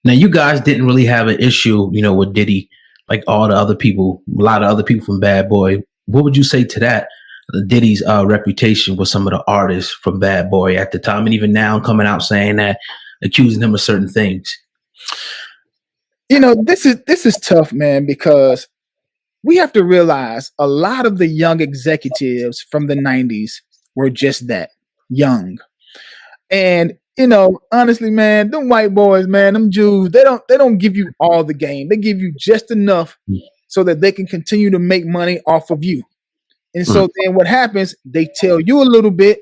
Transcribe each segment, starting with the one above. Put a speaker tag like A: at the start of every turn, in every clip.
A: Now, you guys didn't really have an issue, with Diddy, like all the other people, a lot of other people from Bad Boy. What would you say to that? Diddy's reputation with some of the artists from Bad Boy at the time, and even now coming out saying that, accusing him of certain things.
B: This is tough, man, because we have to realize a lot of the young executives from the 90s were just that, young. And honestly, man, them white boys, man, them Jews, they don't give you all the game. They give you just enough so that they can continue to make money off of you. And so then what happens, they tell you a little bit,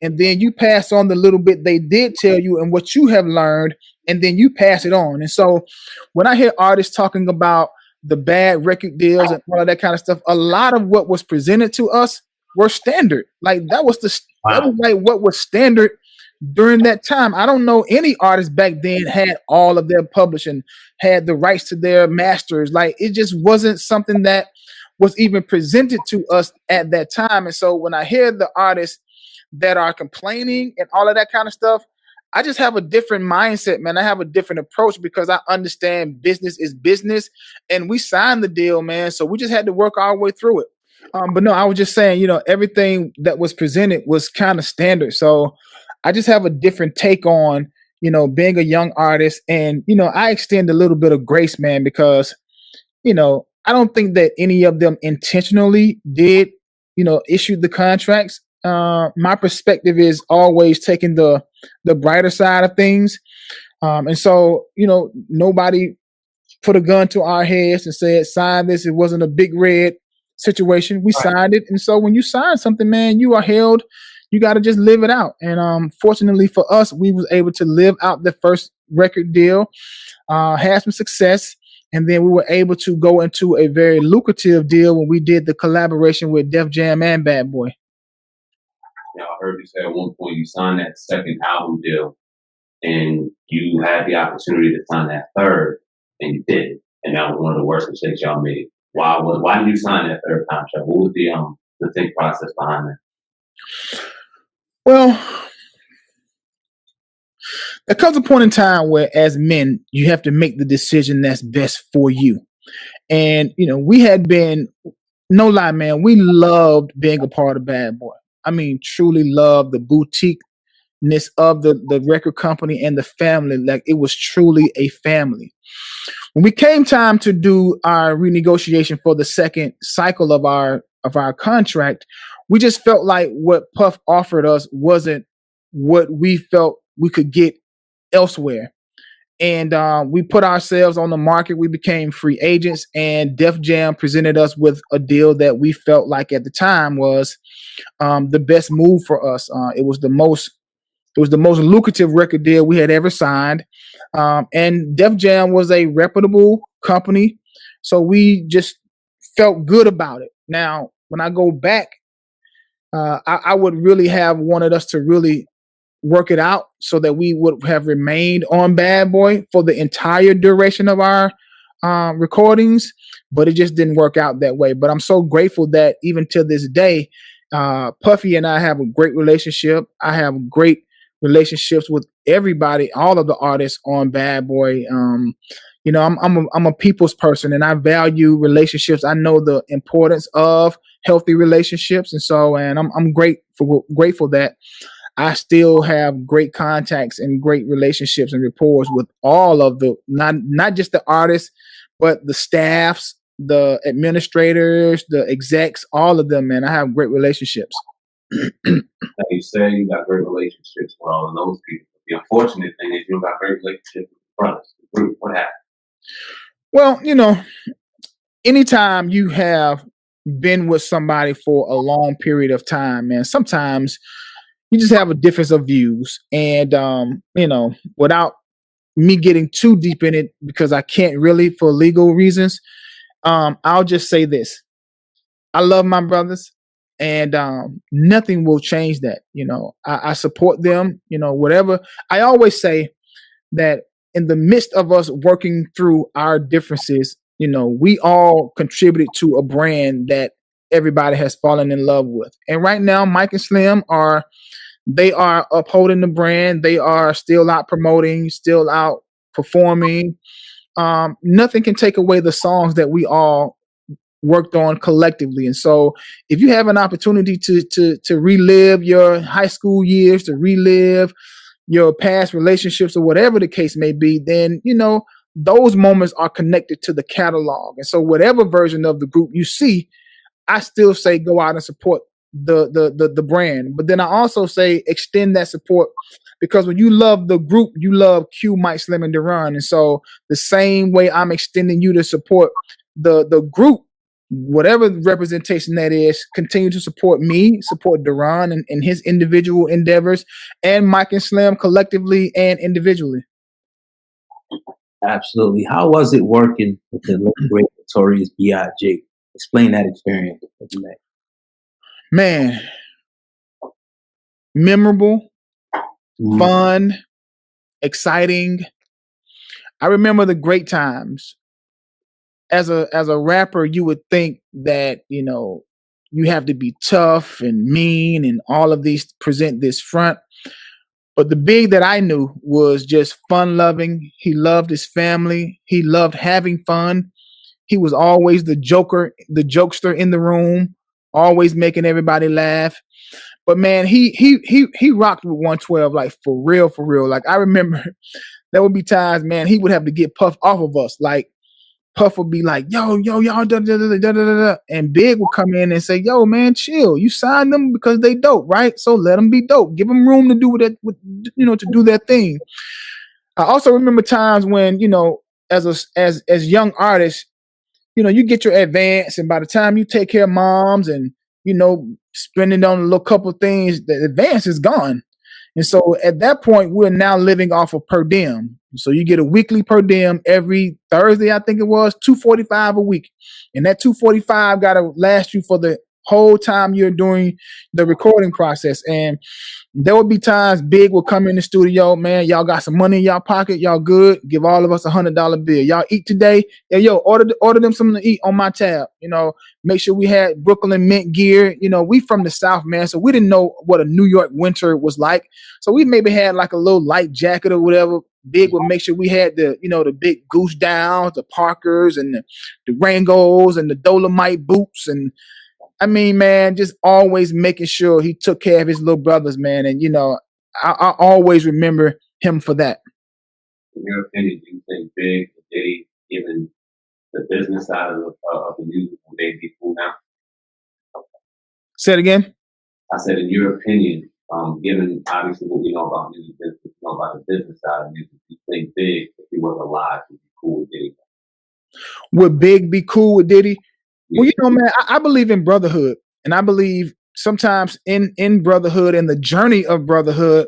B: and then you pass on the little bit they did tell you and what you have learned, and then you pass it on. And so when I hear artists talking about the bad record deals and all of that kind of stuff, a lot of what was presented to us were standard. Like that was like what was standard during that time. I don't know any artist back then had all of their publishing, had the rights to their masters. Like it just wasn't something that was even presented to us at that time. And so when I hear the artists that are complaining and all of that kind of stuff, I just have a different mindset, man. I have a different approach because I understand business is business, and we signed the deal, man. So we just had to work our way through it. But no, I was just saying, everything that was presented was kind of standard. So I just have a different take on, being a young artist. And, I extend a little bit of grace, man, because, I don't think that any of them intentionally did, issue the contracts. My perspective is always taking the brighter side of things. And so, nobody put a gun to our heads and said, sign this. It wasn't a big red situation. We signed it. And so when you sign something, man, you are held. You got to just live it out. And fortunately for us, we was able to live out the first record deal, had some success. And then we were able to go into a very lucrative deal when we did the collaboration with Def Jam and Bad Boy.
C: I heard you say at one point you signed that second album deal and you had the opportunity to sign that third and you didn't. And that was one of the worst mistakes y'all made. Why did you sign that third contract? What was the think process behind that?
B: Well, there comes a point in time where as men, you have to make the decision that's best for you. And, we had been, no lie, man, we loved being a part of Bad Boy. I mean, truly loved the boutiqueness of the record company and the family. Like it was truly a family. When we came time to do our renegotiation for the second cycle of our contract, we just felt like what Puff offered us wasn't what we felt we could get elsewhere. And we put ourselves on the market. We became free agents, and Def Jam presented us with a deal that we felt like at the time was the best move for us. It was the most lucrative record deal we had ever signed. And Def Jam was a reputable company, so we just felt good about it. Now, when I go back, I would really have wanted us to really work it out so that we would have remained on Bad Boy for the entire duration of our recordings, but it just didn't work out that way. But I'm so grateful that even to this day, Puffy and I have a great relationship. I have great relationships with everybody, all of the artists on Bad Boy. I'm a people's person, and I value relationships. I know the importance of healthy relationships, and I'm grateful that I still have great contacts and great relationships and rapport with all of the not just the artists, but the staffs, the administrators, the execs, all of them. Man, I have great relationships.
C: Like you say, you got great relationships with all of those people. The unfortunate thing is you don't got great relationships with the brothers. The group. What happened?
B: Well, anytime you have been with somebody for a long period of time, man, sometimes you just have a difference of views. And, without me getting too deep in it, because I can't really for legal reasons, I'll just say this. I love my brothers, and nothing will change that. I support them, whatever. I always say that in the midst of us working through our differences, we all contributed to a brand that everybody has fallen in love with. And right now, Mike and Slim are upholding the brand. They are still out promoting, still out performing. Nothing can take away the songs that we all worked on collectively. And so if you have an opportunity to relive your high school years, to relive your past relationships or whatever the case may be, then, you know, those moments are connected to the catalog. And so whatever version of the group you see, I still say go out and support the brand. But then I also say extend that support, because when you love the group, you love Q, Mike, Slim, and Duran. And so the same way I'm extending you to support the group, whatever representation that is, continue to support me, support Duran and his individual endeavors, and Mike and Slim collectively and individually.
A: Absolutely. How was it working with the late great Notorious B.I.G? Explain that experience.
B: Man, memorable, fun, exciting. I remember the great times. As a rapper, you would think that, you know, you have to be tough and mean and all of these, present this front. But the Big that I knew was just fun loving. He loved his family. He loved having fun. He was always the jokester in the room, always making everybody laugh. But man, he rocked with 112, like for real, for real. Like I remember there would be times, man, he would have to get Puff off of us. Like Puff would be like, yo, y'all, da, da, da, da, da, da. And Big would come in and say, yo, man, chill. You signed them because they dope, right? So let them be dope. Give them room to do that, to do their thing. I also remember times when, you know, as young artists, you know, you get your advance, and by the time you take care of moms and, you know, spending on a little couple things, the advance is gone. And so at that point, we're now living off of per diem. So you get a weekly per diem every Thursday, I think it was, $245 a week. And that $245 got to last you for the whole time you're doing the recording process. And there would be times Big will come in the studio, man, y'all got some money in y'all pocket, y'all good, give all of us $100 bill. Y'all eat today? Yeah, yo, order them something to eat on my tab. You know, make sure we had Brooklyn mint gear. You know, we from the South, man, so we didn't know what a New York winter was like. So we maybe had like a little light jacket or whatever. Big would make sure we had the, you know, the big goose downs, the Parkers and the Rangos and the Dolomite boots. And I mean, man, just always making sure he took care of his little brothers, man. And, you know, I always remember him for that.
C: In your opinion, do you think Big and Diddy, given the business side of the music, will they be cool now?
B: Say it again.
C: I said, in your opinion, given obviously what we know about music business, we know about the business side of music, do you think Big, if he was alive, would be cool with Diddy?
B: Would Big be cool with Diddy? Well, you know, man, I believe in brotherhood, and I believe sometimes in brotherhood and the journey of brotherhood,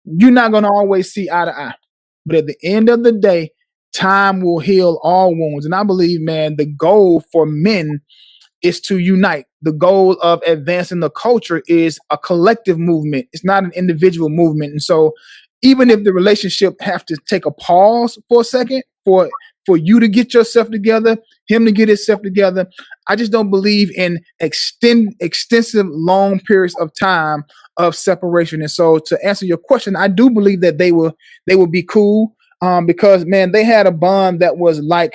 B: you're not going to always see eye to eye. But at the end of the day, time will heal all wounds. And I believe, man, the goal for men is to unite. The goal of advancing the culture is a collective movement. It's not an individual movement. And so even if the relationship have to take a pause for a second for you to get yourself together, him to get himself together, I just don't believe in extensive long periods of time of separation. And so to answer your question, I do believe that they will be cool, because, man, they had a bond that was like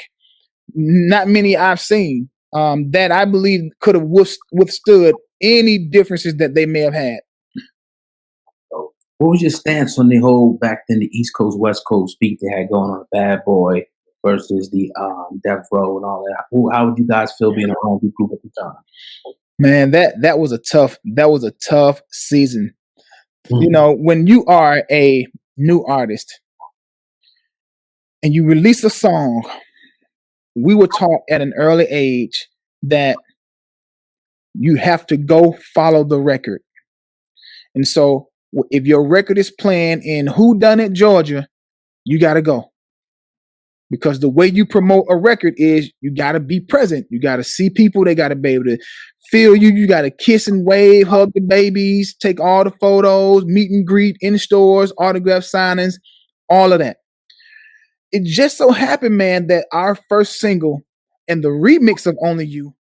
B: not many I've seen, that I believe could have withstood any differences that they may have had.
A: What was your stance on the whole back then, the East Coast, West Coast beat they had going on, Bad Boy versus the Death Row and all that? How would you guys feel being a home group at the time?
B: Man, that was a tough season. Mm-hmm. You know, when you are a new artist and you release a song, we were taught at an early age that you have to go follow the record. And so if your record is playing in Whodunit, Georgia, you got to go. Because the way you promote a record is you got to be present. You got to see people. They got to be able to feel you. You got to kiss and wave, hug the babies, take all the photos, meet and greet in stores, autograph signings, all of that. It just so happened, man, that our first single and the remix of Only You